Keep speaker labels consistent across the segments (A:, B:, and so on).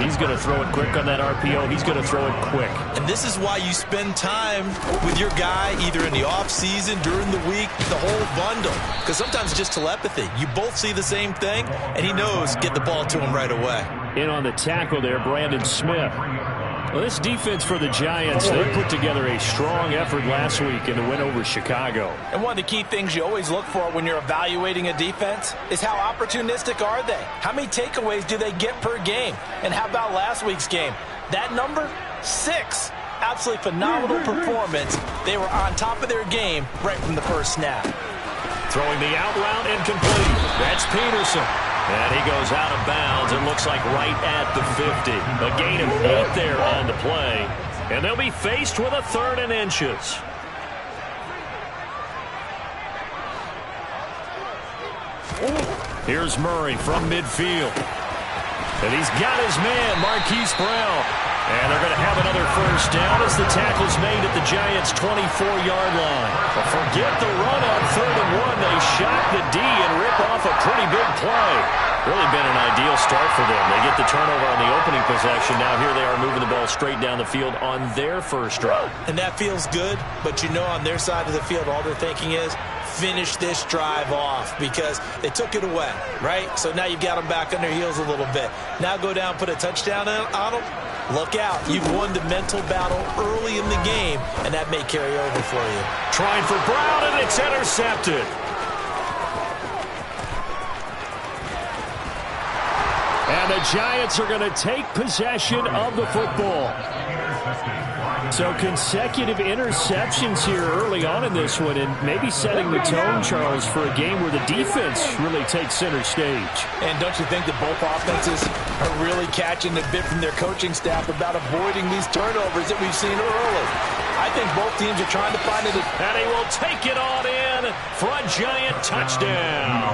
A: He's going to throw it quick on that RPO. He's going to throw it quick.
B: And this is why you spend time with your guy either in the offseason, during the week, the whole bundle. Because sometimes it's just telepathy. You both see the same thing, and he knows get the ball to him right away.
A: In on the tackle there, Brandon Smith. Well, this defense for the Giants, they put together a strong effort last week in the win over Chicago.
C: And one of the key things you always look for when you're evaluating a defense is how opportunistic are they? How many takeaways do they get per game? And how about last week's game? That number, 6. Absolutely phenomenal performance. They were on top of their game right from the first snap.
A: Throwing the out route incomplete. That's Peterson. And he goes out of bounds. It looks like right at the 50. A gain of 8 there on the play. And they'll be faced with a 3rd and inches. Here's Murray from midfield. And he's got his man, Marquise Brown. And they're going to have another first down as the tackle's made at the Giants' 24-yard line. But forget the run on 3rd and 1. They shock the D and rip off a pretty big play. Really been an ideal start for them. They get the turnover on the opening possession. Now here they are moving the ball straight down the field on their first drive.
B: And that feels good, but you know on their side of the field all they're thinking is finish this drive off because they took it away, right? So now you've got them back on their heels a little bit. Now go down, put a touchdown on them. Look out. You've won the mental battle early in the game, and that may carry over for you.
A: Trying for Brown, and it's intercepted. And the Giants are going to take possession of the football. So consecutive interceptions here early on in this one, and maybe setting the tone, Charles, for a game where the defense really takes center stage.
C: And don't you think that both offenses are really catching a bit from their coaching staff about avoiding these turnovers that we've seen early? I think both teams are trying to find it.
A: And he will take it on in for a Giant touchdown.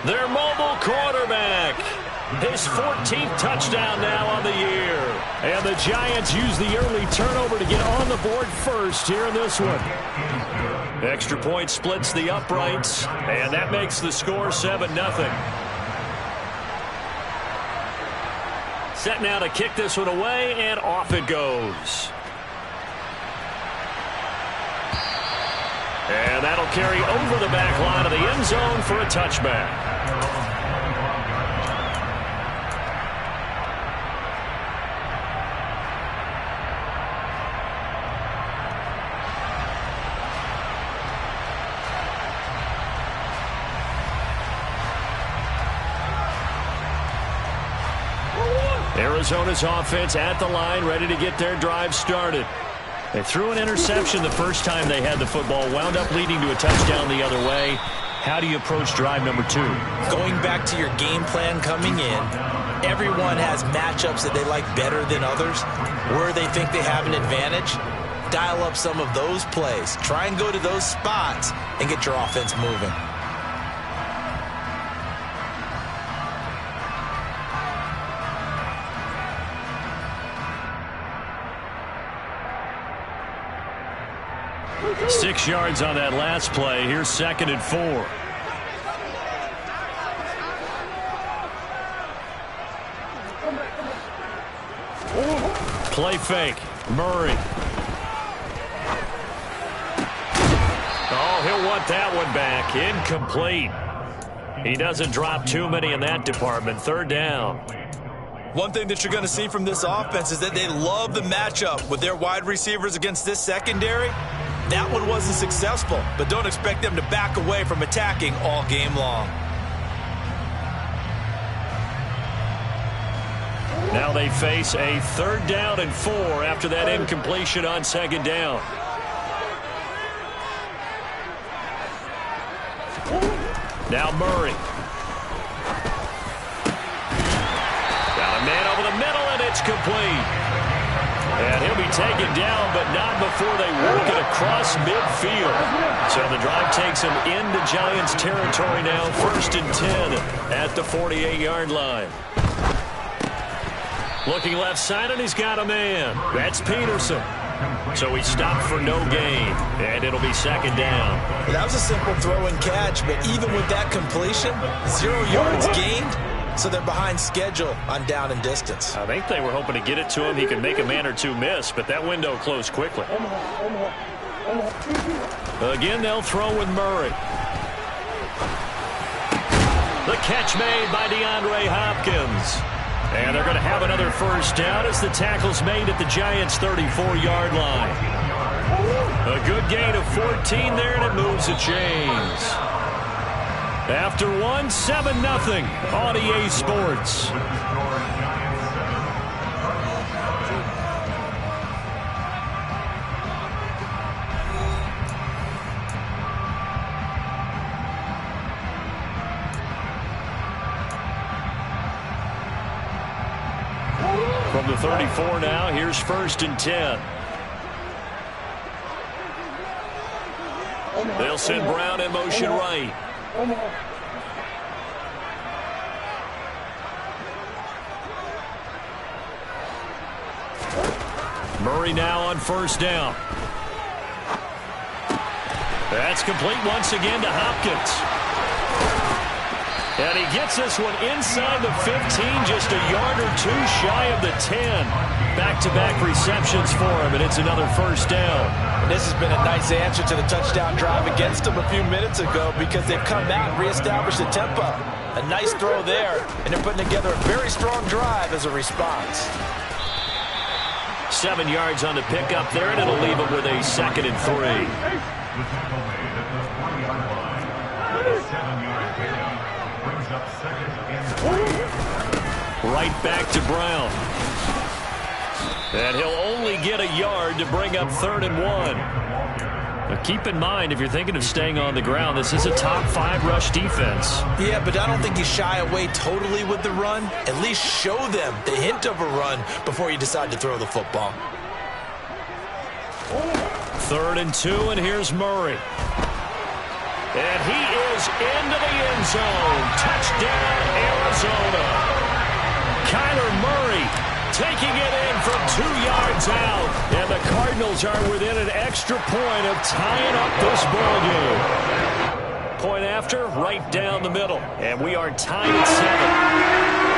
A: Their mobile quarterback. His 14th touchdown now on the year. And the Giants use the early turnover to get on the board first here in this one. Extra point splits the uprights, and that makes the score 7-0. Set now to kick this one away, and off it goes. And that'll carry over the back line of the end zone for a touchback. Arizona's offense at the line, ready to get their drive started. They threw an interception the first time they had the football, wound up leading to a touchdown the other way. How do you approach drive number 2?
B: Going back to your game plan coming in, everyone has matchups that they like better than others, where they think they have an advantage. Dial up some of those plays. Try and go to those spots and get your offense moving.
A: Six yards on that last play. Here's 2nd and 4. Play fake. Murray. Oh, he'll want that one back. Incomplete. He doesn't drop too many in that department. 3rd down.
B: One thing that you're going to see from this offense is that they love the matchup with their wide receivers against this secondary. That one wasn't successful, but don't expect them to back away from attacking all game long.
A: Now they face a 3rd down and 4 after that incompletion on 2nd down. Now Murray. Got a man over the middle, and it's complete. And he'll be taken down, but not before they work it across midfield. So the drive takes him into Giants territory now. 1st and 10 at the 48-yard line. Looking left side, and he's got a man. That's Peterson. So he stopped for no gain, and it'll be 2nd down.
B: That was a simple throw and catch, but even with that completion, 0 yards gained, so they're behind schedule on down and distance.
A: I think they were hoping to get it to him. He could make a man or two miss, but that window closed quickly. Again, they'll throw with Murray. The catch made by DeAndre Hopkins. And they're going to have another first down as the tackle's made at the Giants' 34-yard line. A good gain of 14 there, and it moves the chains. After one, 7-0 on EA Sports. From the 34 now, here's 1st and 10. They'll send Brown in motion right. Murray now on 1st down. That's complete once again to Hopkins. And he gets this one inside the 15, just a yard or two shy of the 10. Back-to-back receptions for him, and it's another 1st down.
C: And this has been a nice answer to the touchdown drive against them a few minutes ago because they've come out and reestablished the tempo. A nice throw there, and they're putting together a very strong drive as a response.
A: 7 yards on the pickup there, and it'll leave him with a 2nd and 3. Right back to Brown. And he'll only get a yard to bring up 3rd and 1. Now keep in mind, if you're thinking of staying on the ground, this is a top 5 rush defense.
B: Yeah, but I don't think you shy away totally with the run. At least show them the hint of a run before you decide to throw the football.
A: 3rd and 2, and here's Murray. And he is into the end zone. Touchdown, Arizona. Kyler Murray taking it in from 2 yards out. And the Cardinals are within an extra point of tying up this ball game. Point after, right down the middle. And we are tied at 7.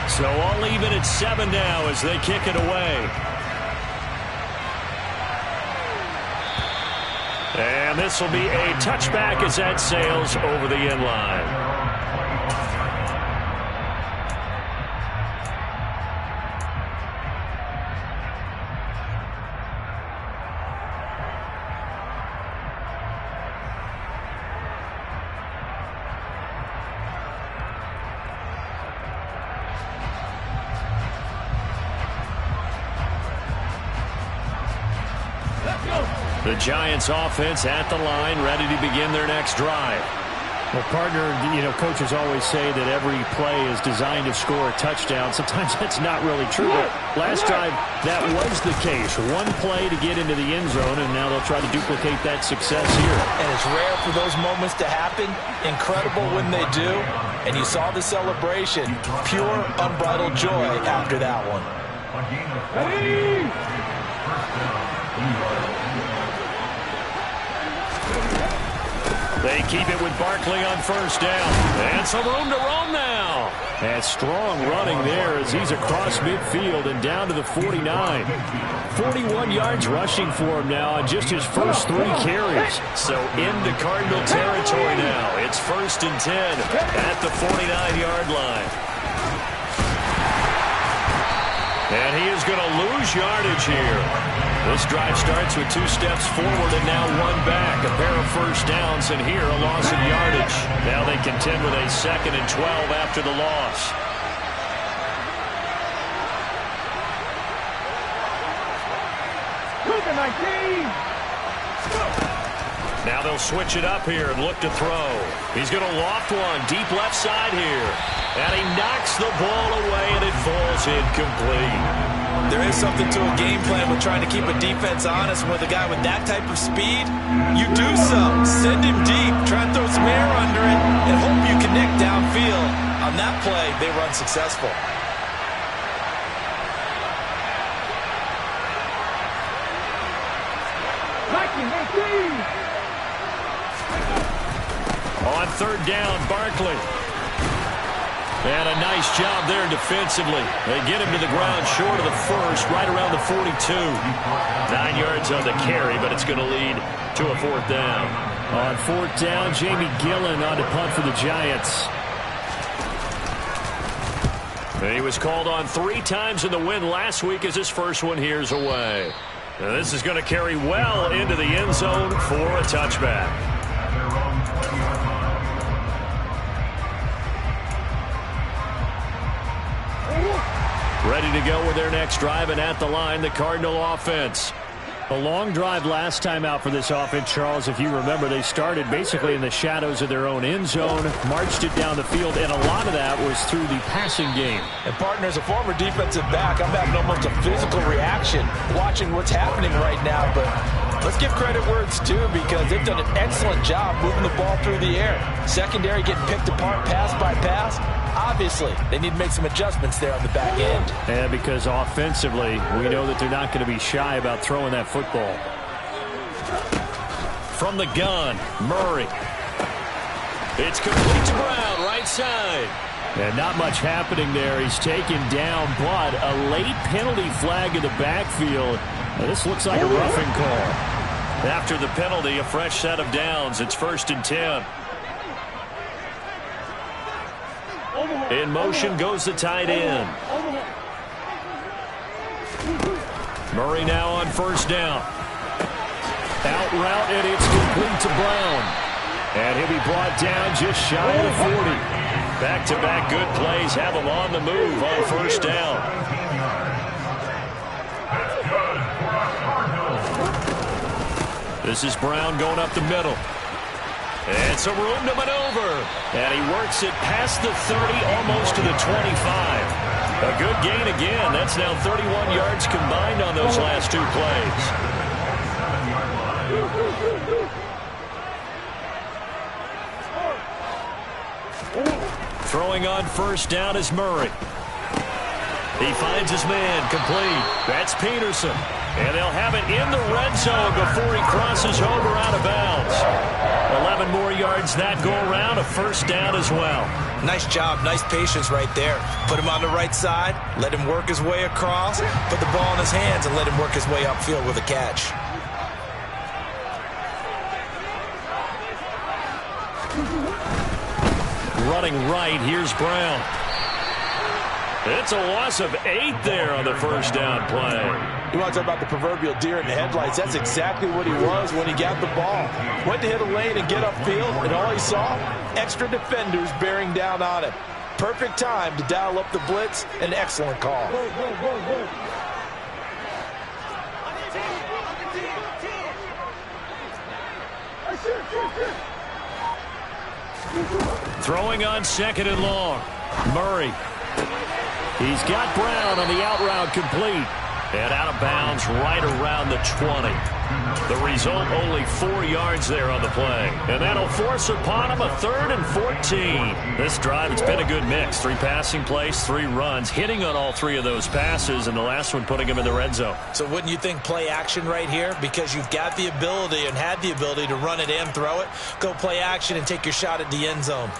A: So all even at 7 now as they kick it away. And this will be a touchback as that sails over the end line. The Giants offense at the line, ready to begin their next drive.
D: Well, partner, coaches always say that every play is designed to score a touchdown. Sometimes that's not really true, but last drive that was the case. One play to get into the end zone, and now they'll try to duplicate that success here.
C: And it's rare for those moments to happen. Incredible when they do. And you saw the celebration. Pure, unbridled joy after that one.
A: They keep it with Barkley on 1st down. And some room to roam now. And strong running there as he's across midfield and down to the 49. 41 yards rushing for him now on just his first 3 carries. So into Cardinal territory now. It's 1st and 10 at the 49-yard line. And he is going to lose yardage here. This drive starts with 2 steps forward and now 1 back. A pair of 1st downs, and here a loss of yardage. Now they contend with a 2nd and 12 after the loss. Now they'll switch it up here and look to throw. He's going to loft one deep left side here. And he knocks the ball away, and it falls incomplete.
B: There is something to a game plan with trying to keep a defense honest. With a guy with that type of speed, you do so. Send him deep, try and throw some air under it, and hope you connect downfield. On that play, they run successful.
A: On third down, Barkley. And a nice job there defensively. They get him to the ground short of the first, right around the 42. 9 yards on the carry, but it's going to lead to a fourth down.
D: On fourth down, Jamie Gillen on to punt for the Giants.
A: He was called on 3 times in the win last week as his first one here's away. Now this is going to carry well into the end zone for a touchback. Ready to go with their next drive, and at the line, the Cardinal offense.
D: A long drive last time out for this offense, Charles. If you remember, they started basically in the shadows of their own end zone, marched it down the field, and a lot of that was through the passing game.
C: And, partner, as a former defensive back, I'm having almost a physical reaction watching what's happening right now. But let's give credit where it's due, because they've done an excellent job moving the ball through the air. Secondary getting picked apart pass by pass. Obviously, they need to make some adjustments there on the back end.
D: And because offensively, we know that they're not going to be shy about throwing that football.
A: From the gun, Murray. It's complete to Brown, right side.
D: And not much happening there. He's taken down, but a late penalty flag in the backfield. Now, this looks like a roughing call.
A: After the penalty, a fresh set of downs. It's 1st and 10. In motion goes the tight end. Murray now on first down. Out route, and it's complete to Brown. And he'll be brought down just shy of the 40. Back-to-back good plays have him on the move on first down. This is Brown going up the middle. And some room to maneuver. And he works it past the 30, almost to the 25. A good gain again. That's now 31 yards combined on those last 2 plays. Throwing on first down is Murray. He finds his man, complete. That's Peterson. And they'll have it in the red zone before he crosses over out of bounds. 11 more yards that go around, a first down as well.
B: Nice job, nice patience right there. Put him on the right side, let him work his way across, put the ball in his hands, and let him work his way upfield with a catch.
A: Running right, here's Brown. It's a loss of 8 there on the first down play.
C: You want to talk about the proverbial deer in the headlights? That's exactly what he was when he got the ball. Went to hit a lane and get upfield, and all he saw, extra defenders bearing down on him. Perfect time to dial up the blitz. An excellent call.
A: Throwing on second and long. Murray. He's got Brown on the out route complete. And out of bounds right around the 20. The result, only 4 yards there on the play. And that'll force upon him a 3rd and 14. This drive, it's been a good mix. 3 passing plays, 3 runs, hitting on all 3 of those passes, and the last one putting him in the red zone.
B: So wouldn't you think play action right here? Because you've got the ability and had the ability to run it and throw it. Go play action and take your shot at the end zone.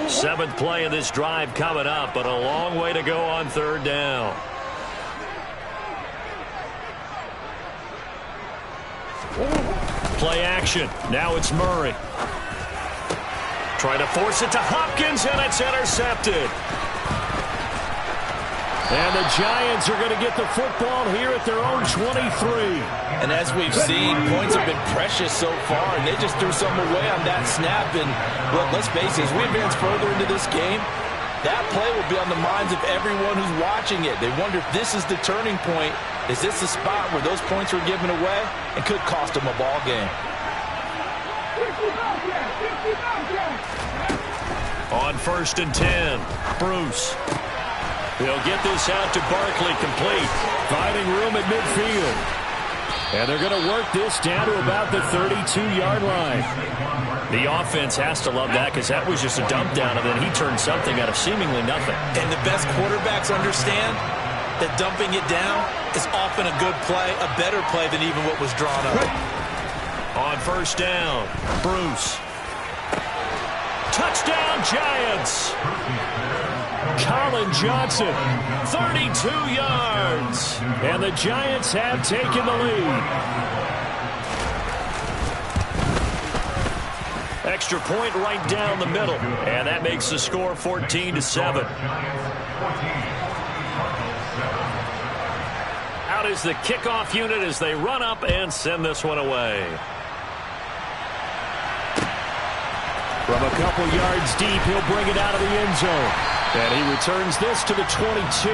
A: Seventh play of this drive coming up, but a long way to go on third down. Play action. Now it's Murray. Trying to force it to Hopkins, and it's intercepted. And the Giants are going to get the football here at their own 23.
C: And as we've seen, points have been precious so far, and they just threw some away on that snap. And look, let's face it, as we advance further into this game, that play will be on the minds of everyone who's watching it. They wonder if this is the turning point. Is this the spot where those points were given away and could cost them a ball game?
A: On 1st and 10, Bruce. He'll get this out to Barkley, complete. Finding room at midfield.
D: And they're going to work this down to about the 32-yard line.
A: The offense has to love that because that was just a dump down, and then he turned something out of seemingly nothing.
B: And the best quarterbacks understand that dumping it down is often a good play, a better play than even what was drawn up.
A: On first down, Bruce. Touchdown, Giants.
D: Colin Johnson, 32 yards. And the Giants have taken the lead.
A: Extra point right down the middle. And that makes the score 14-7. Out is the kickoff unit as they run up and send this one away.
D: From a couple yards deep, he'll bring it out of the end zone. And he returns this to the 22.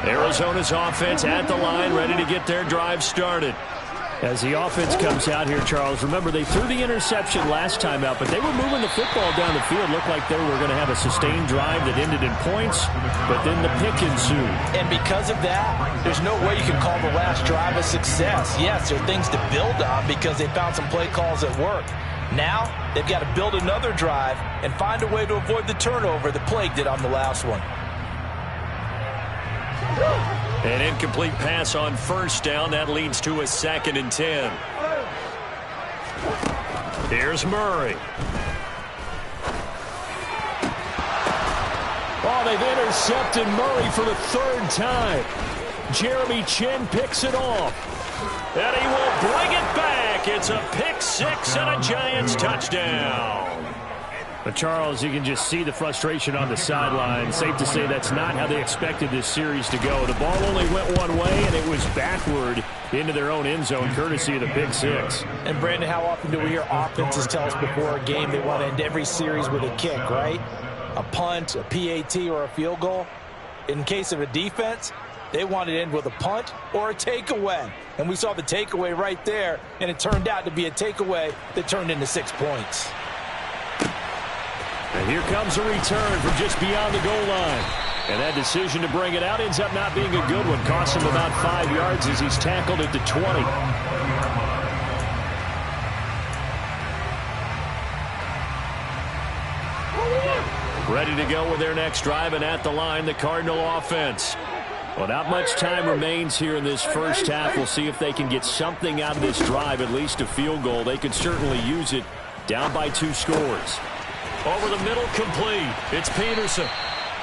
A: Arizona's offense at the line, ready to get their drive started.
D: As the offense comes out here, Charles, remember they threw the interception last time out, but they were moving the football down the field. Looked like they were going to have a sustained drive that ended in points, but then the pick ensued.
C: And because of that, there's no way you can call the last drive a success. Yes, there are things to build on because they found some play calls that work. Now, they've got to build another drive and find a way to avoid the turnover that plagued it on the last one.
A: An incomplete pass on first down. That leads to a 2nd and 10. Here's Murray.
D: Oh, they've intercepted Murray for the 3rd time. Jeremy Chin picks it off.
A: And he will bring it back. It's a pick 6 and a Giants touchdown.
D: But, Charles, you can just see the frustration on the sideline. Safe to say that's not how they expected this series to go. The ball only went one way, and it was backward into their own end zone, courtesy of the pick 6.
C: And, Brandon, how often do we hear offenses tell us before a game they want to end every series with a kick, right? A punt, a PAT, or a field goal. In case of a defense, they want to end with a punt or a takeaway. And we saw the takeaway right there, and it turned out to be a takeaway that turned into 6 points.
D: And here comes a return from just beyond the goal line. And that decision to bring it out ends up not being a good one. Costs him about 5 yards as he's tackled at the 20. Ready to go with their next drive, and at the line, the Cardinal offense. Well, not much time remains here in this first half. We'll see if they can get something out of this drive, at least a field goal. They could certainly use it. Down by 2 scores.
A: Over the middle, complete. It's Peterson.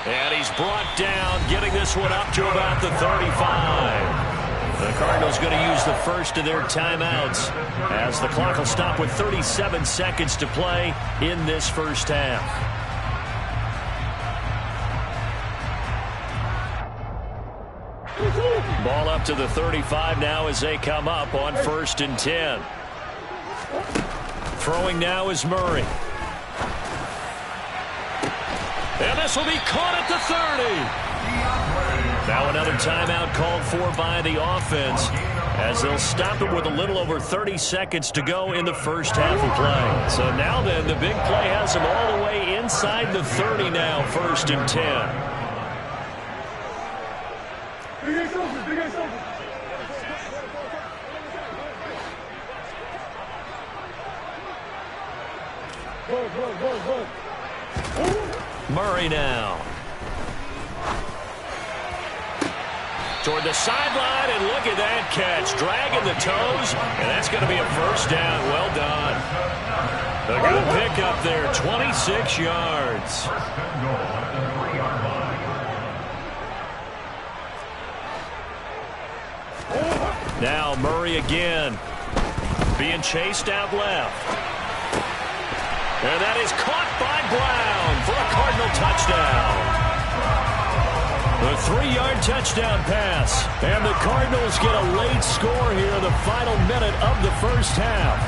A: And he's brought down, getting this one up to about the 35. The Cardinals going to use the first of their timeouts as the clock will stop with 37 seconds to play in this first half. Ball up to the 35 now as they come up on 1st and 10. Throwing now is Murray. And this will be caught at the 30. Now another timeout called for by the offense as they'll stop it with a little over 30 seconds to go in the first half of play. So now then, the big play has them all the way inside the 30 now, 1st and 10. Murray now. Toward the sideline, and look at that catch. Dragging the toes, and that's going to be a first down. Well done. A good pickup there, 26 yards. Now Murray again. Being chased out left. And that is caught by Brown for a Cardinal touchdown. The 3-yard touchdown pass. And the Cardinals get a late score here in the final minute of the first half.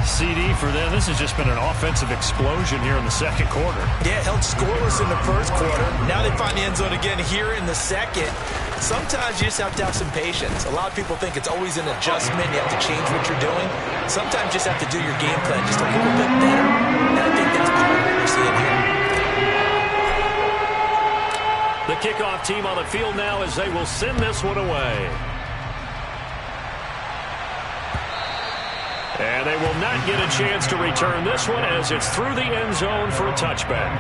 A: CD for them. This has just been an offensive explosion here in the second quarter.
B: Yeah, held scoreless in the first quarter. Now they find the end zone again here in the second. Sometimes you just have to have some patience. A lot of people think it's always an adjustment. You have to change what you're doing. Sometimes you just have to do your game plan just a little bit better. And I think that's part of what we're seeing here.
A: The kickoff team on the field now as they will send this one away. And they will not get a chance to return this one as it's through the end zone for a touchback.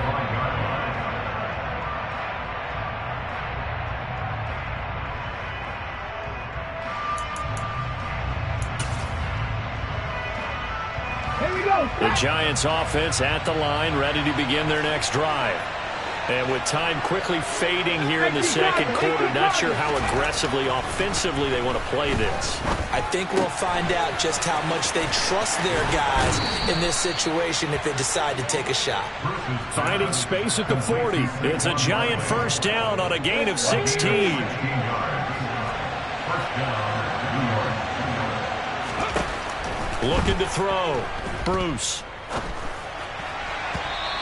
E: Here we go.
A: The Giants offense at the line, ready to begin their next drive. And with time quickly fading here in the second quarter, not sure how aggressively, offensively they want to play this.
B: I think we'll find out just how much they trust their guys in this situation if they decide to take a shot.
A: Finding space at the 40. It's a Giant first down on a gain of 16. Looking to throw. Bruce.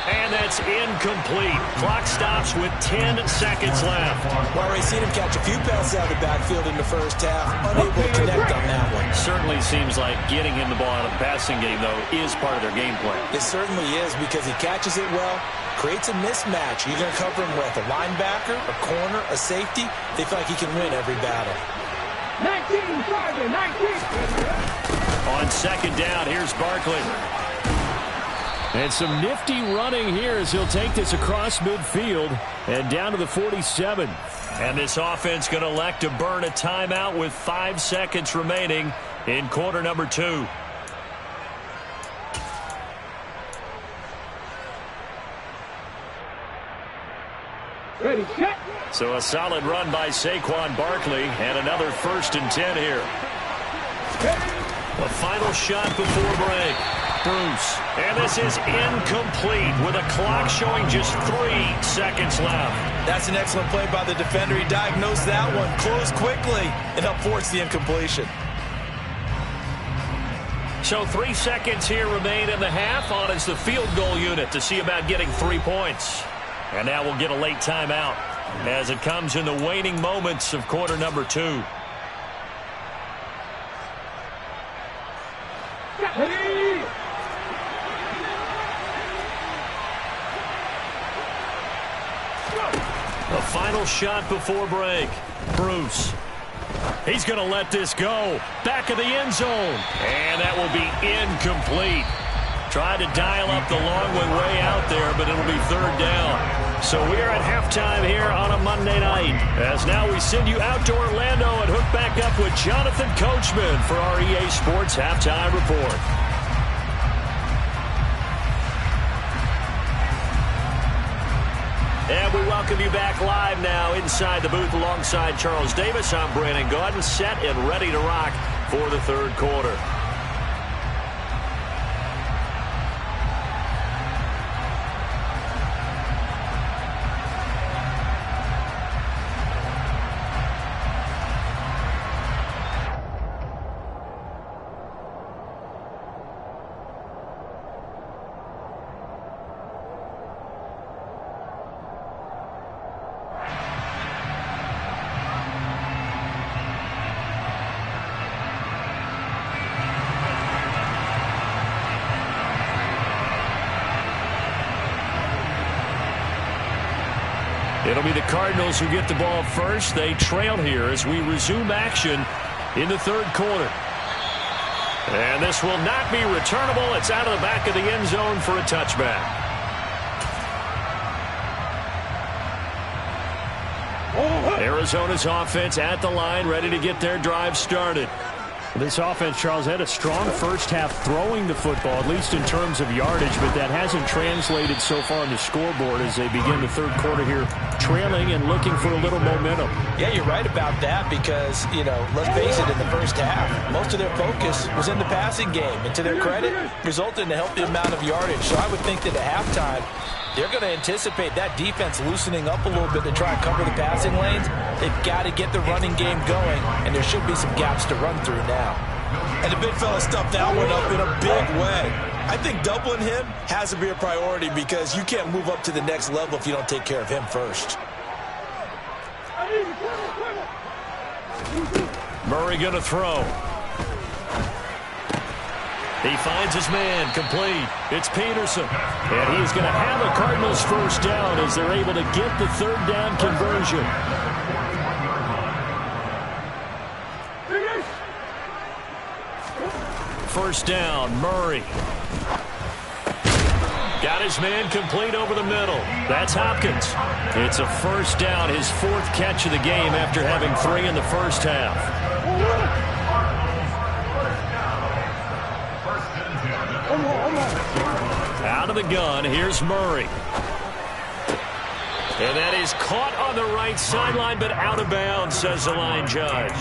A: And that's incomplete. Clock stops with 10 seconds left.
B: Well, we've seen him catch a few passes out of the backfield in the first half. Unable to connect on that one.
A: Certainly seems like getting him the ball out of the passing game, though, is part of their game plan.
B: It certainly is because he catches it well, creates a mismatch. You're going to cover him with a linebacker, a corner, a safety. They feel like he can win every battle.
E: 19, Charger, 19.
A: On second down, here's Barkley. And some nifty running here as he'll take this across midfield and down to the 47. And this offense going to elect to burn a timeout with 5 seconds remaining in quarter number 2.
E: Ready, set.
A: So a solid run by Saquon Barkley and another 1st and 10 here. The final shot before break. Bruce. And this is incomplete with a clock showing just 3 seconds left.
B: That's an excellent play by the defender. He diagnosed that one, closed quickly, and helped force the incompletion.
A: So 3 seconds here remain in the half on as the field goal unit to see about getting 3 points. And now we'll get a late timeout as it comes in the waning moments of quarter number 2. The final shot before break. Bruce. He's going to let this go. Back of the end zone. And that will be incomplete. Tried to dial up the long way out there, but it'll be 3rd down. So we are at halftime here on a Monday night. As now we send you out to Orlando and hook back up with Jonathan Coachman for our EA Sports Halftime Report. And we welcome you back live now inside the booth alongside Charles Davis. I'm Brandon Gaudin, set and ready to rock for the 3rd quarter. It'll be the Cardinals who get the ball first. They trail here as we resume action in the 3rd quarter. And this will not be returnable. It's out of the back of the end zone for a touchback. Arizona's offense at the line, ready to get their drive started.
D: This offense, Charles, had a strong first half throwing the football, at least in terms of yardage, but that hasn't translated so far on the scoreboard as they begin the 3rd quarter here, trailing and looking for a little momentum.
B: Yeah, you're right about that because, you know, let's face it, in the first half, most of their focus was in the passing game. And to their credit, resulted in a healthy amount of yardage. So I would think that at halftime, they're going to anticipate that defense loosening up a little bit to try and cover the passing lanes. They've got to get the running game going, and there should be some gaps to run through now. And the big fella stuffed that one up in a big way. I think doubling him has to be a priority because you can't move up to the next level if you don't take care of him first.
A: Murray going to throw. He finds his man, complete. It's Peterson. And he's going to have a Cardinals first down as they're able to get the third down conversion. First down, Murray. Got his man complete over the middle. That's Hopkins. It's a first down, his fourth catch of the game after having 3 in the first half. Out of the gun, here's Murray. And that is caught on the right sideline, but out of bounds, says the line judge.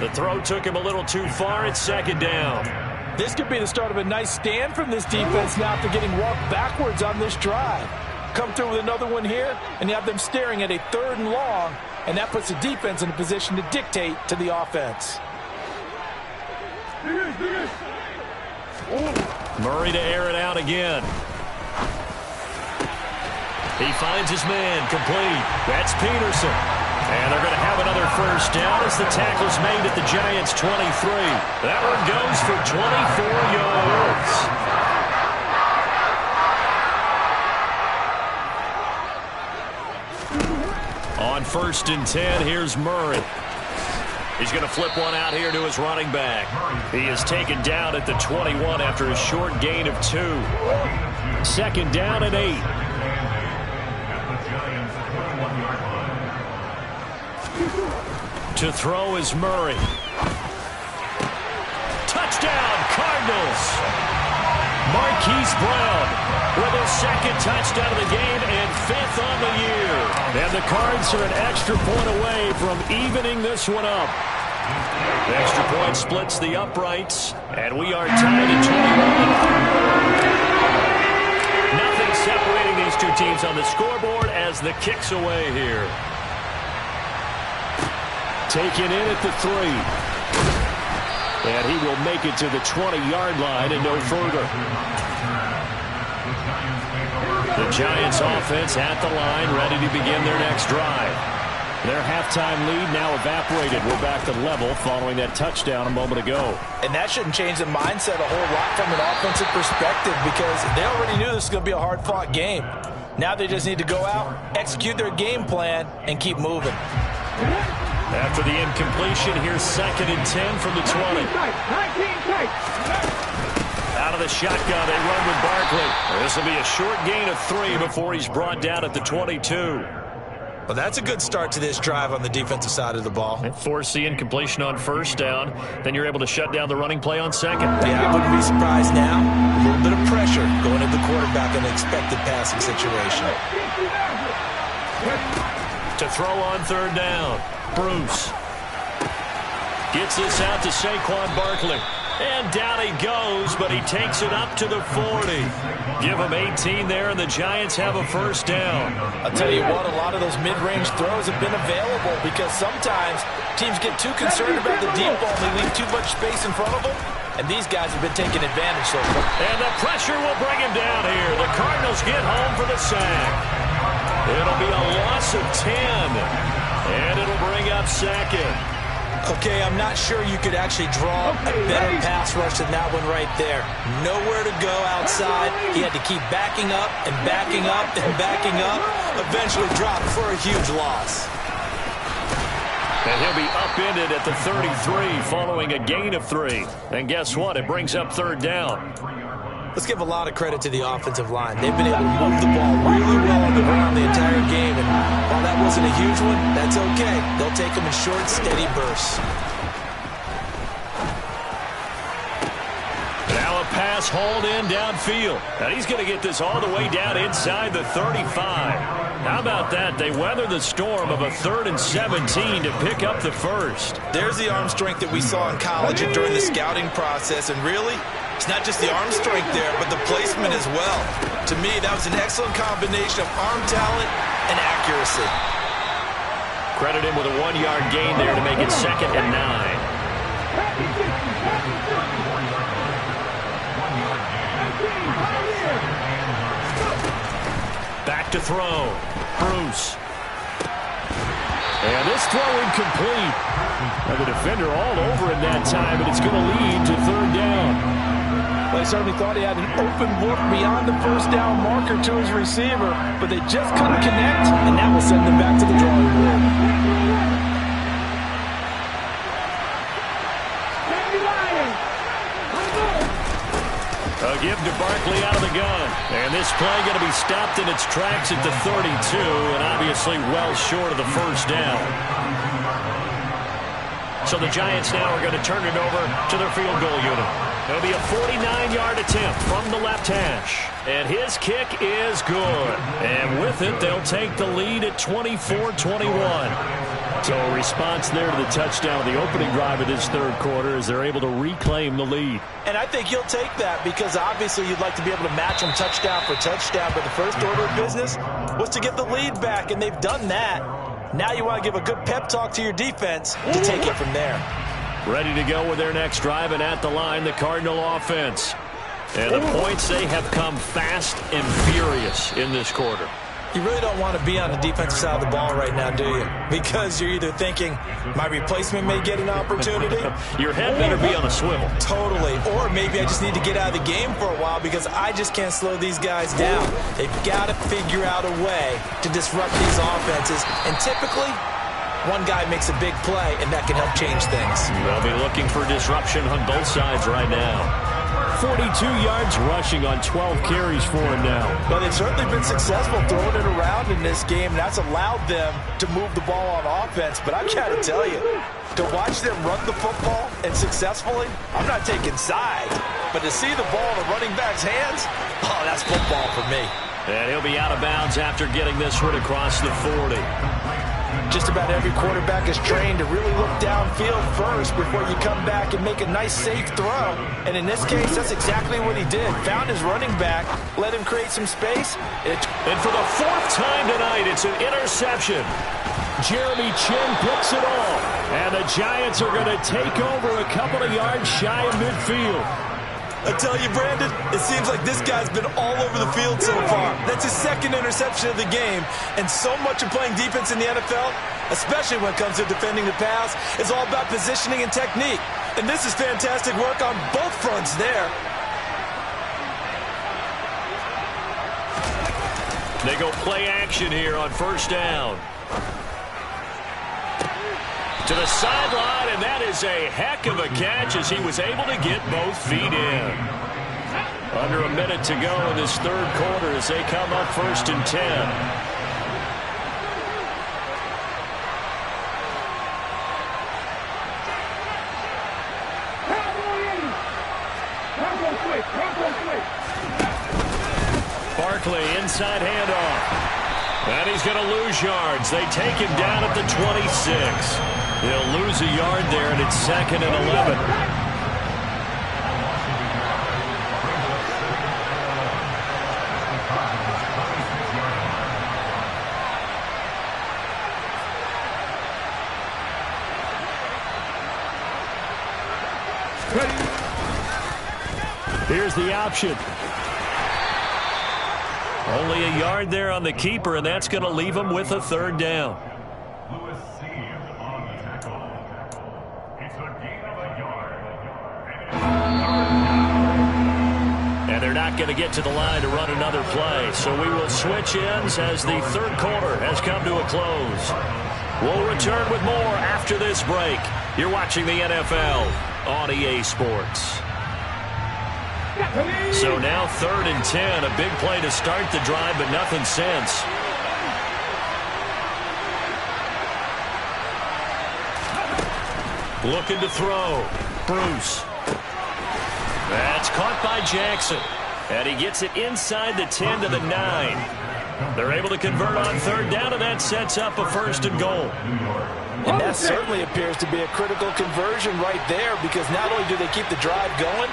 A: The throw took him a little too far. It's second down.
C: This could be the start of a nice stand from this defense now after getting walked backwards on this drive. Come through with another one here, and you have them staring at a 3rd and long, and that puts the defense in a position to dictate to the offense.
A: Murray to air it out again. He finds his man, complete. That's Peterson. And they're going to have another first down as the tackle's made at the Giants' 23. That one goes for 24 yards. On 1st and 10, here's Murray. He's going to flip one out here to his running back. He is taken down at the 21 after a short gain of 2. Second down and 8. To throw is Murray. Touchdown, Cardinals! Marquise Brown with his 2nd touchdown of the game and 5th on the year. And the Cards are an extra point away from evening this one up. The extra point splits the uprights, and we are tied at 21. Nothing separating these two teams on the scoreboard as the kick's away here. Taken in at the 3. And he will make it to the 20-yard line and no further. The Giants offense at the line, ready to begin their next drive. Their halftime lead now evaporated. We're back to level following that touchdown a moment ago.
C: And that shouldn't change the mindset a whole lot from an offensive perspective because they already knew this was going to be a hard-fought game. Now they just need to go out, execute their game plan, and keep moving.
A: After the incompletion, here's 2nd and 10 from the 20. Out of the shotgun, they run with Barkley. This will be a short gain of 3 before he's brought down at the 22.
B: Well, that's a good start to this drive on the defensive side of the ball.
A: And force the incompletion on 1st down. Then you're able to shut down the running play on 2nd.
B: Yeah, I wouldn't be surprised now. A little bit of pressure going at the quarterback in an expected passing situation.
A: To throw on 3rd down. Bruce gets this out to Saquon Barkley. And down he goes, but he takes it up to the 40. Give him 18 there, and the Giants have a first down.
C: I'll tell you what, a lot of those mid-range throws have been available because sometimes teams get too concerned about the deep ball and they leave too much space in front of them. And these guys have been taking advantage so far.
A: And the pressure will bring him down here. The Cardinals get home for the sack. It'll be a loss of 10. And it'll bring up 2nd.
B: Okay, I'm not sure you could actually draw a better pass rush than that one right there. Nowhere to go outside. He had to keep backing up and backing up and backing up. Eventually dropped for a huge loss.
A: And he'll be upended at the 33 following a gain of 3. And guess what? It brings up 3rd down.
B: Let's give a lot of credit to the offensive line. They've been able to move the ball really well on the ground the entire game. And while that wasn't a huge one, that's okay. They'll take them in short, steady bursts.
A: Now a pass hauled in downfield. And he's going to get this all the way down inside the 35. How about that? They weather the storm of a 3rd and 17 to pick up the first.
B: There's the arm strength that we saw in college and during the scouting process. And really, it's not just the arm strength there, but the placement as well. To me, that was an excellent combination of arm talent and accuracy.
A: Credit him with a 1-yard gain there to make it 2nd and 9. Back to throw. Bruce. And this throw incomplete. And the defender all over him that time, and it's going to lead to third down.
C: Well, he certainly thought he had an open look beyond the first down marker to his receiver, but they just couldn't connect, and that will send them back to the drawing board.
A: A give to Barkley out of the gun. And this play going to be stopped in its tracks at the 32, and obviously well short of the first down. So the Giants now are going to turn it over to their field goal unit. It'll be a 49-yard attempt from the left hash. And his kick is good. And with it, they'll take the lead at 24-21. So a response there to the touchdown, the opening drive of this third quarter, as they're able to reclaim the lead.
C: And I think you'll take that because obviously you'd like to be able to match them touchdown for touchdown, but the first order of business was to get the lead back, and they've done that. Now you want to give a good pep talk to your defense to take it from there.
A: Ready to go with their next drive, and at the line, the Cardinal offense. And the points, they have come fast and furious in this quarter.
B: You really don't want to be on the defensive side of the ball right now, do you? Because you're either thinking, my replacement may get an opportunity.
A: Your head better be on a swivel.
B: Totally. Or maybe I just need to get out of the game for a while because I just can't slow these guys down. They've got to figure out a way to disrupt these offenses. And typically, one guy makes a big play, and that can help change things.
A: They'll be looking for disruption on both sides right now. 42 yards rushing on 12 carries for him now.
C: Well, they've certainly been successful throwing it around in this game, and that's allowed them to move the ball on offense. But I've got to tell you, to watch them run the football and successfully, I'm not taking sides. But to see the ball in the running back's hands, oh, that's football for me.
A: And he'll be out of bounds after getting this one across the 40.
C: Just about every quarterback is trained to really look downfield first before you come back and make a nice, safe throw. And in this case, that's exactly what he did. Found his running back, let him create some space.
A: And for the fourth time tonight, it's an interception. Jeremy Chin picks it off. And the Giants are going to take over a couple of yards shy of midfield.
B: I tell you, Brandon, it seems like this guy's been all over the field so far. That's his second interception of the game. And so much of playing defense in the NFL, especially when it comes to defending the pass, is all about positioning and technique. And this is fantastic work on both fronts there.
A: They go play action here on first down. To the sideline, and that is a heck of a catch as he was able to get both feet in. Under a minute to go in this third quarter as they come up 1st and 10. Barkley, inside handoff. And he's going to lose yards. They take him down at the 26. They'll lose a yard there, and it's 2nd and 11. Here's the option. Only a yard there on the keeper, and that's going to leave him with a third down. And they're not going to get to the line to run another play, so we will switch ends as the third quarter has come to a close. We'll return with more after this break. You're watching the NFL on EA Sports. So now 3rd and 10, a big play to start the drive, but nothing since. Looking to throw. Bruce. That's caught by Jackson. And he gets it inside the 10 to the 9. They're able to convert on third down, and that sets up a 1st and goal.
C: And that certainly appears to be a critical conversion right there because not only do they keep the drive going,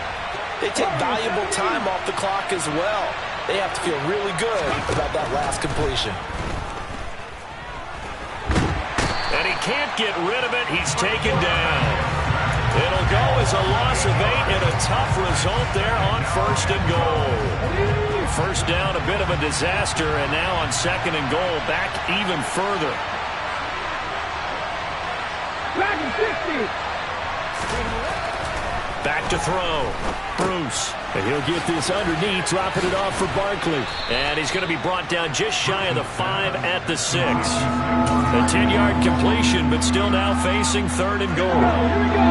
C: they take valuable time off the clock as well. They have to feel really good about that last completion.
A: And he can't get rid of it. He's taken down. It'll go as a loss of 8 and a tough result there on 1st and goal. First down, a bit of a disaster, and now on 2nd and goal, back even further.
E: Back in 60.
A: Back to throw. Bruce.
D: And he'll get this underneath, dropping it off for Barkley.
A: And he's going to be brought down just shy of the 5 at the 6. A 10-yard completion, but still now facing 3rd and goal.
E: Here we go.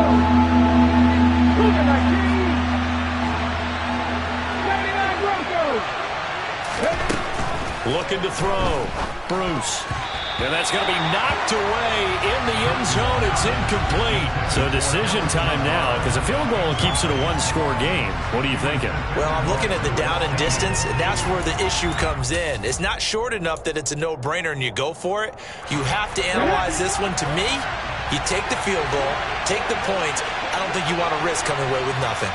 E: Look at that team. 99 Broncos.
A: Looking to throw. Bruce. And that's going to be knocked away in the end zone. It's incomplete. So decision time now, because a field goal keeps it a one-score game. What are you thinking?
B: Well, I'm looking at the down and distance, and that's where the issue comes in. It's not short enough that it's a no-brainer and you go for it. You have to analyze this one. To me, you take the field goal, take the points. I don't think you want to risk coming away with nothing.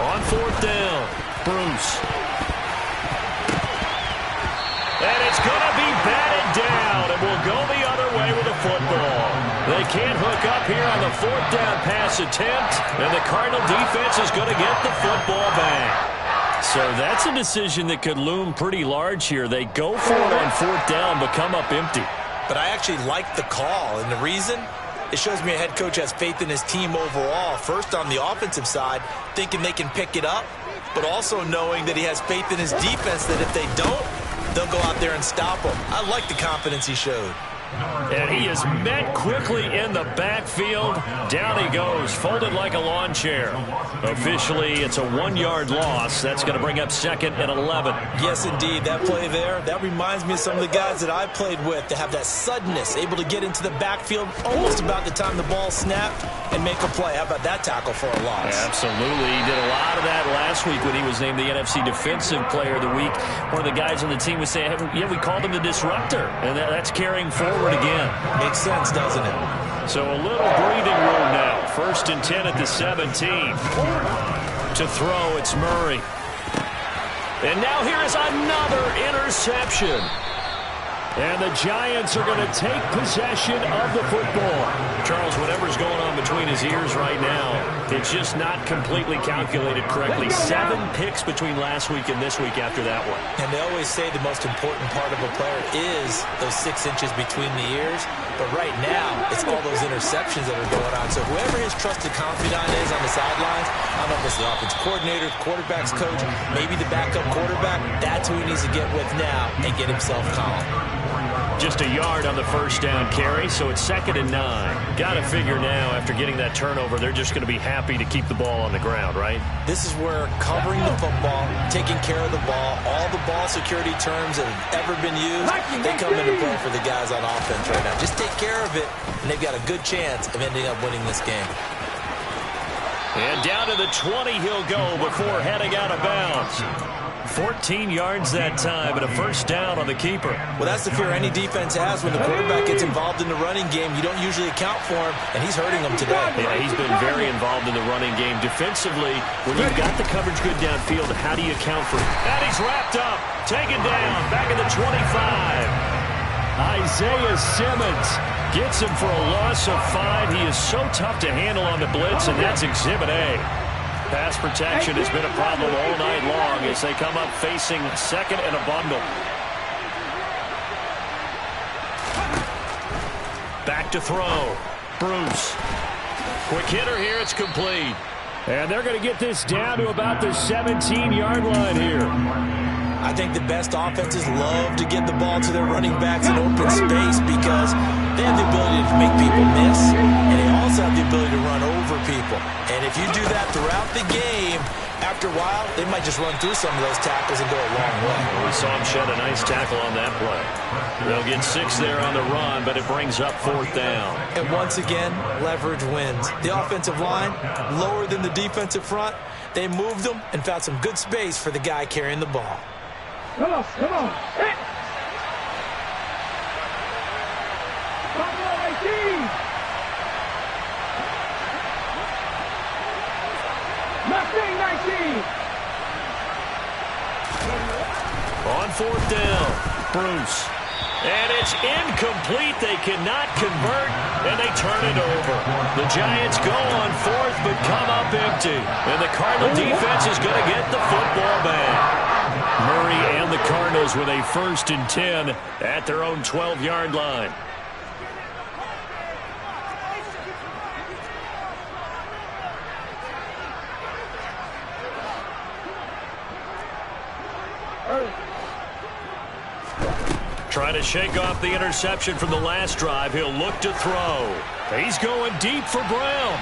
A: On 4th down, Bruce. And it's going to be batted down, and we'll go the other way with the football. They can't hook up here on the 4th down pass attempt, and the Cardinal defense is going to get the football back. So that's a decision that could loom pretty large here. They go for it on 4th down, but come up empty.
B: But I actually like the call, and the reason? It shows me a head coach has faith in his team overall. First, on the offensive side, thinking they can pick it up, but also knowing that he has faith in his defense that if they don't, they'll go out there and stop him. I like the confidence he showed.
A: And he is met quickly in the backfield. Down he goes, folded like a lawn chair. Officially, it's a 1-yard loss. That's going to bring up 2nd and 11.
B: Yes, indeed. That play there, that reminds me of some of the guys that I played with to have that suddenness, able to get into the backfield almost about the time the ball snapped and make a play. How about that tackle for a loss?
A: Absolutely. He did a lot of that last week when he was named the NFC Defensive Player of the Week. One of the guys on the team was saying, yeah, we called him the disruptor. And that's carrying forward again.
B: Makes sense, doesn't it?
A: So a little breathing room now. 1st and 10 at the 17. To throw, it's Murray. And now here is another interception. And the Giants are going to take possession of the football. Charles, whatever's going on between his ears right now, it's just not completely calculated correctly. 7 picks between last week and this week after that one.
B: And they always say the most important part of a player is those 6 inches between the ears. But right now, it's all those interceptions that are going on. So whoever his trusted confidant is on the sidelines, I don't know if it's the offensive coordinator, quarterback's coach, maybe the backup quarterback, that's who he needs to get with now and get himself calm.
A: Just a yard on the 1st down carry, so it's 2nd and 9. Got to figure now, after getting that turnover, they're just going to be happy to keep the ball on the ground, right?
B: This is where covering the football, taking care of the ball, all the ball security terms that have ever been used, they come into play for the guys on offense right now. Just take care of it, and they've got a good chance of ending up winning this game.
A: And down to the 20 he'll go before heading out of bounds. 14 yards that time and a 1st down on the keeper.
B: Well, that's the fear any defense has when the quarterback gets involved in the running game. You don't usually account for him, and he's hurting them today.
A: Yeah, he's been very involved in the running game. Defensively, when you've got the coverage good downfield, how do you account for it? And he's wrapped up, taken down, back at the 25. Isaiah Simmons gets him for a loss of 5. He is so tough to handle on the blitz, and that's Exhibit A. Pass protection has been a problem all night long as they come up facing 2nd and a bundle. Back to throw. Bruce. Quick hitter here. It's complete.
D: And they're going to get this down to about the 17-yard line here.
B: I think the best offenses love to get the ball to their running backs in open space because they have the ability to make people miss, and they also have the ability to run over people. And if you do that throughout the game, after a while, they might just run through some of those tackles and go a long way.
A: We saw him shed a nice tackle on that play. They'll get 6 there on the run, but it brings up 4th down.
B: And once again, leverage wins. The offensive line, lower than the defensive front, they moved them and found some good space for the guy carrying the ball.
E: Come on, come on. Hit. Buffalo 18. Mustang 19.
A: On 4th down, Bruce. And it's incomplete. They cannot convert, and they turn it over. The Giants go on fourth, but come up empty. And the Cardinal defense is going to get the football back. Murray and the Cardinals with a 1st and 10 at their own 12-yard line. Trying to shake off the interception from the last drive. He'll look to throw. He's going deep for Brown.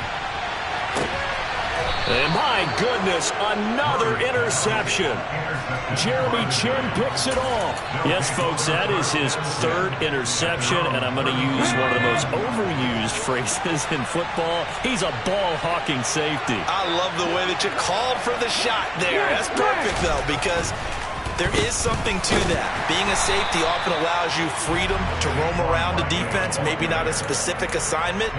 A: And my goodness, another interception. Jeremy Chin picks it off. Yes, folks, that is his 3rd interception, and I'm going to use one of the most overused phrases in football. He's a ball-hawking safety.
B: I love the way that you called for the shot there. That's perfect, though, because there is something to that. Being a safety often allows you freedom to roam around the defense, maybe not a specific assignment.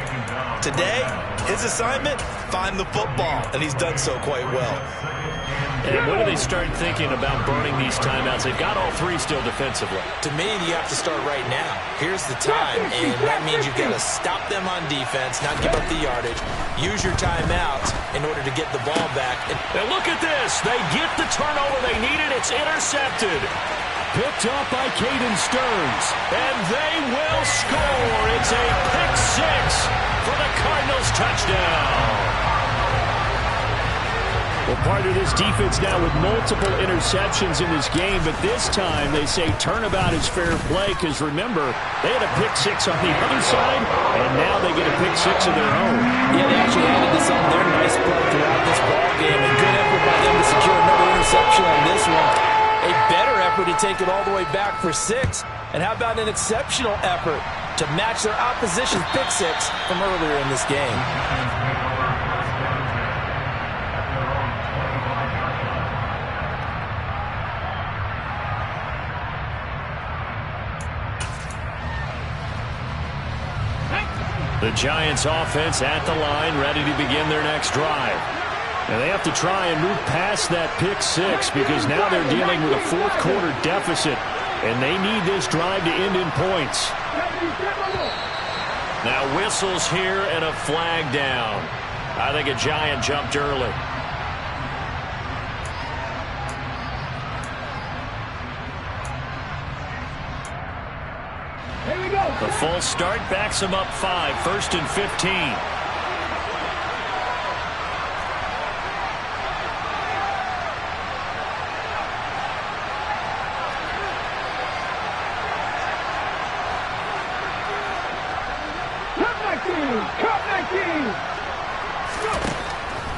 B: Today, his assignment, find the football, and he's done so quite well.
A: And when do they start thinking about burning these timeouts? They've got all 3 still defensively.
B: To me, you have to start right now. Here's the time, and that means you've got to stop them on defense, not give up the yardage. Use your timeouts in order to get the ball back.
A: And look at this. They get the turnover they needed. It's intercepted. Picked up by Caden Stearns. And they will score. It's a pick 6 for the Cardinals touchdown.
D: Well, part of this defense now with multiple interceptions in this game, but this time they say turnabout is fair play because, remember, they had a pick 6 on the other side, and now they get a pick 6 of their own.
C: Yeah, they actually added to some of their nice play throughout this ball game, and good effort by them to secure another interception on this one. A better effort to take it all the way back for 6, and how about an exceptional effort to match their opposition's pick 6 from earlier in this game.
A: The Giants offense at the line, ready to begin their next drive. And they have to try and move past that pick 6 because now they're dealing with a 4th quarter deficit, and they need this drive to end in points. Now whistles here and a flag down. I think a Giant jumped early. The full start backs him up 5, 1st and 15.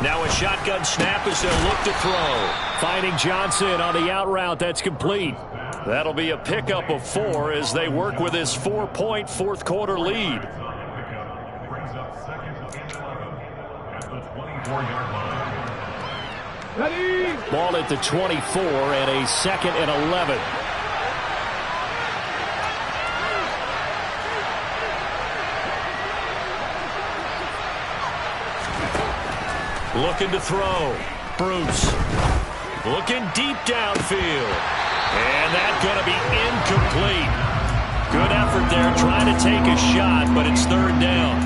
A: Now a shotgun snap as they'll look to throw.
D: Finding Johnson on the out route. That's complete.
A: That'll be a pickup of 4 as they work with his 4-point 4th quarter lead.
D: Ball at the 24 and a 2nd and 11.
A: Looking to throw. Bruce. Looking deep downfield. And that's going to be incomplete. Good effort there trying to take a shot, but it's 3rd down.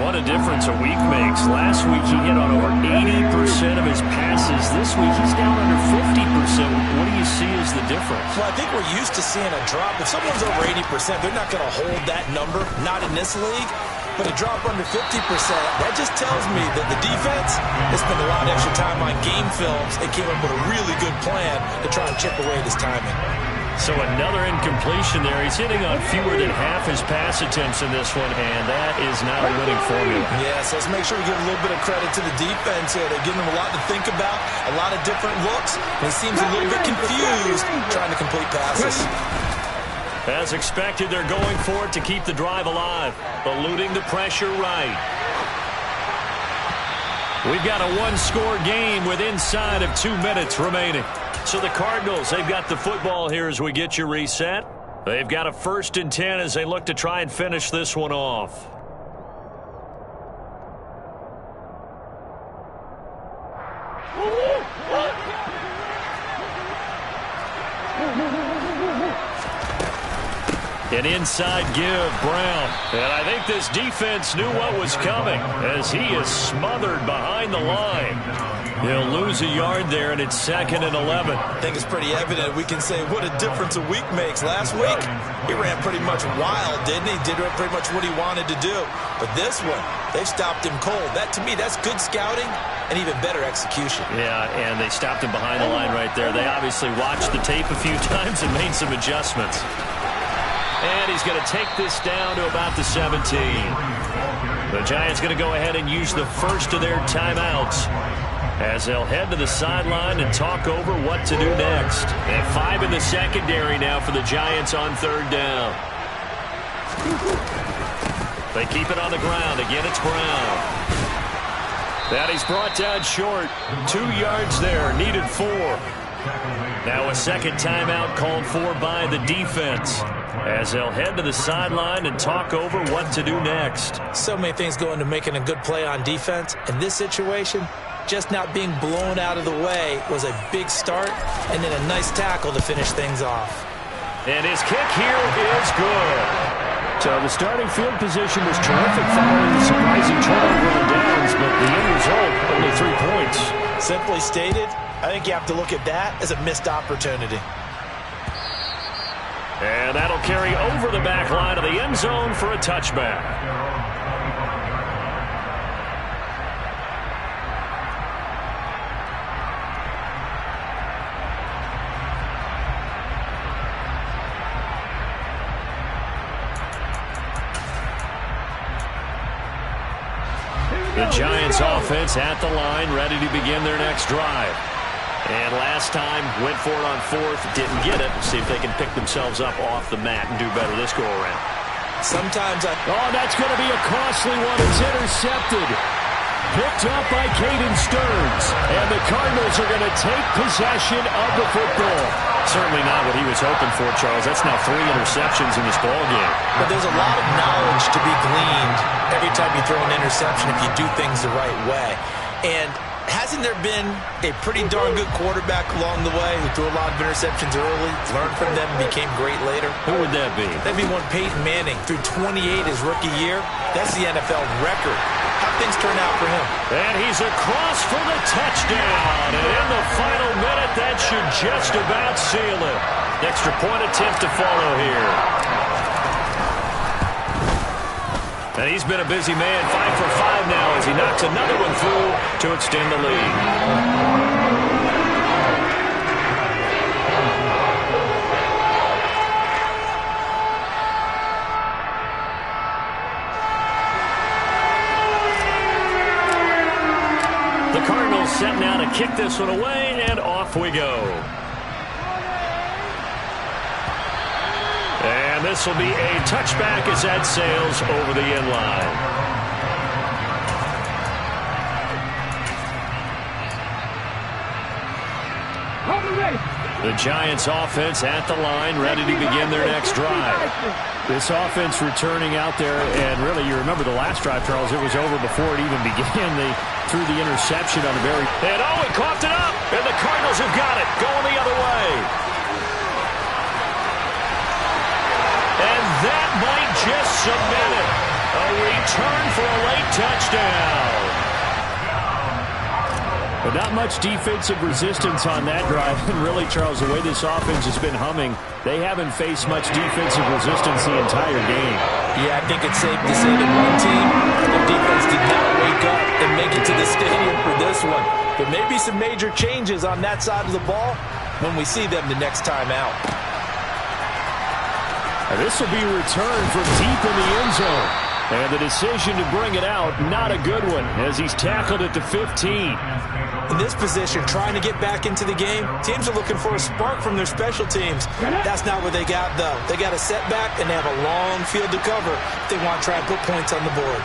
A: What a difference a week makes. Last week he hit on over 80% of his passes. This week he's down under 50%. What do you see as the difference?
B: Well, I think we're used to seeing a drop. If someone's over 80%, they're not going to hold that number, not in this league. But a drop under 50%, that just tells me that the defense has spent a lot of extra time on game films and came up with a really good plan to try and chip away at his timing.
A: So another incompletion there. He's hitting on fewer than half his pass attempts in this one, and that is not a winning formula.
B: Yeah, so let's make sure we give a little bit of credit to the defense here. They're giving him a lot to think about, a lot of different looks, and he seems a little bit confused trying to complete passes.
A: As expected, they're going for it to keep the drive alive, eluding the pressure right. We've got a 1-score game with inside of 2 minutes remaining. So the Cardinals, they've got the football here as we get you reset. They've got a 1st and 10 as they look to try and finish this one off. An inside give, Brown. And I think this defense knew what was coming as he is smothered behind the line. He'll lose a yard there, and it's 2nd and 11.
B: I think it's pretty evident. We can say what a difference a week makes. Last week, he ran pretty much wild, didn't he? Did pretty much what he wanted to do. But this one, they've stopped him cold. That, to me, that's good scouting and even better execution.
A: Yeah, and they stopped him behind the line right there. They obviously watched the tape a few times and made some adjustments. And he's going to take this down to about the 17. The Giants going to go ahead and use the first of their timeouts as they'll head to the sideline and talk over what to do next. And 5 in the secondary now for the Giants on 3rd down. They keep it on the ground. Again, it's Brown. That he's brought down short. 2 yards there. Needed 4. Now a second timeout called for by the defense as they'll head to the sideline and talk over what to do next.
B: So many things go into making a good play on defense. In this situation, just not being blown out of the way was a big start, and then a nice tackle to finish things off.
A: And his kick here is good.
D: So the starting field position was terrific following the surprising turnover on downs, but the end result, only 3 points.
B: Simply stated, I think you have to look at that as a missed opportunity.
A: And that'll carry over the back line of the end zone for a touchback. The Giants offense at the line, ready to begin their next drive. And last time, went for it on 4th, didn't get it. See if they can pick themselves up off the mat and do better this go-around.
B: Sometimes
D: Oh, that's going to be a costly one. It's intercepted. Picked up by Caden Stearns. And the Cardinals are going to take possession of the football.
A: Certainly not what he was hoping for, Charles. That's now 3 interceptions in this ballgame.
B: But there's a lot of knowledge to be gleaned every time you throw an interception if you do things the right way. And hasn't there been a pretty darn good quarterback along the way who threw a lot of interceptions early, learned from them, and became great later?
A: Who would that be?
B: That'd be one Peyton Manning. Threw 28 his rookie year. That's the NFL record. How things turn out for him?
A: And he's across for the touchdown. And in the final minute, that should just about seal it. Extra point attempt to follow here. And he's been a busy man, 5 for 5 now as he knocks another one through to extend the lead. The Cardinals set now to kick this one away, and off we go. And this will be a touchback as that sails over the end line. The Giants offense at the line, ready to begin their next drive.
D: This offense returning out there, and really you remember the last drive, Charles, it was over before it even began. They threw the interception on a very...
A: And oh, he coughed it up, and the Cardinals have got it, going the other way. And that might just cement it. A return for a late touchdown.
D: But not much defensive resistance on that drive. And really, Charles, the way this offense has been humming, they haven't faced much defensive resistance the entire game.
B: Yeah, I think it's safe to say that one team, the defense did not wake up and make it to the stadium for this one. But maybe some major changes on that side of the ball when we see them the next time out.
D: And this will be returned from deep in the end zone. And the decision to bring it out, not a good one, as he's tackled at the 15.
B: In this position, trying to get back into the game, teams are looking for a spark from their special teams. That's not what they got, though. They got a setback, and they have a long field to cover if they want to try and put points on the board.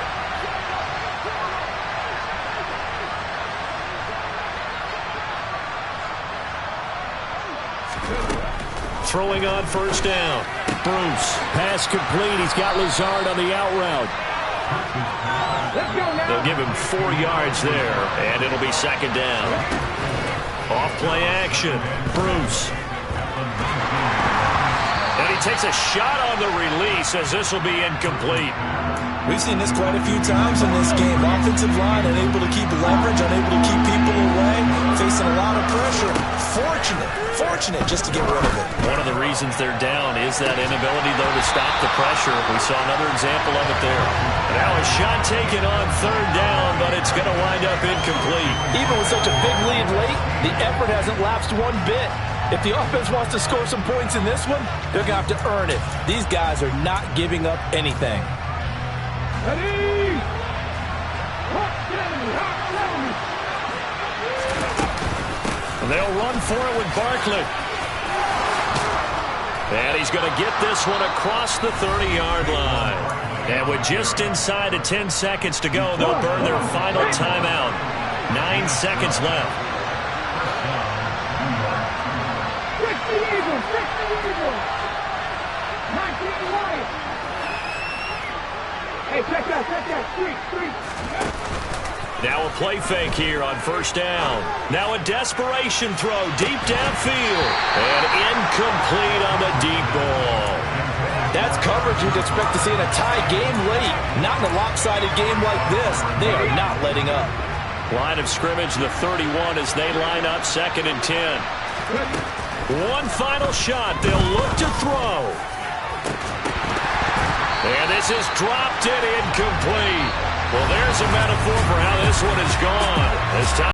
A: Throwing on first down.
D: Bruce, pass complete. He's got Lazard on the out route.
A: They'll give him 4 yards there, and it'll be second down. Off play action. Bruce. And he takes a shot on the release as this will be incomplete.
B: We've seen this quite a few times in this game. Offensive line unable to keep leverage, unable to keep people away, facing a lot of pressure. Fortunate just to get rid of it.
A: One of the reasons they're down is that inability, though, to stop the pressure. We saw another example of it there. Now a shot taken on third down, but it's going to wind up incomplete.
C: Even with such a big lead late, the effort hasn't lapsed one bit. If the offense wants to score some points in this one, they're going to have to earn it. These guys are not giving up anything.
E: Ready?
A: They'll run for it with Barkley. And he's going to get this one across the 30-yard line. And with just inside of 10 seconds to go, they'll burn their final timeout. 9 seconds left.
E: Fix the Eagles! Fix the Eagles! 19 White! Hey, check that! Street!
A: Now a play fake here on first down. Now a desperation throw deep downfield. And incomplete on the deep ball.
C: That's coverage you'd expect to see in a tie game late. Not in a lopsided game like this. They are not letting up.
A: Line of scrimmage, the 31 as they line up 2nd and 10. One final shot. They'll look to throw. And this is dropped and incomplete. Well, there's a metaphor for how this one is gone. This time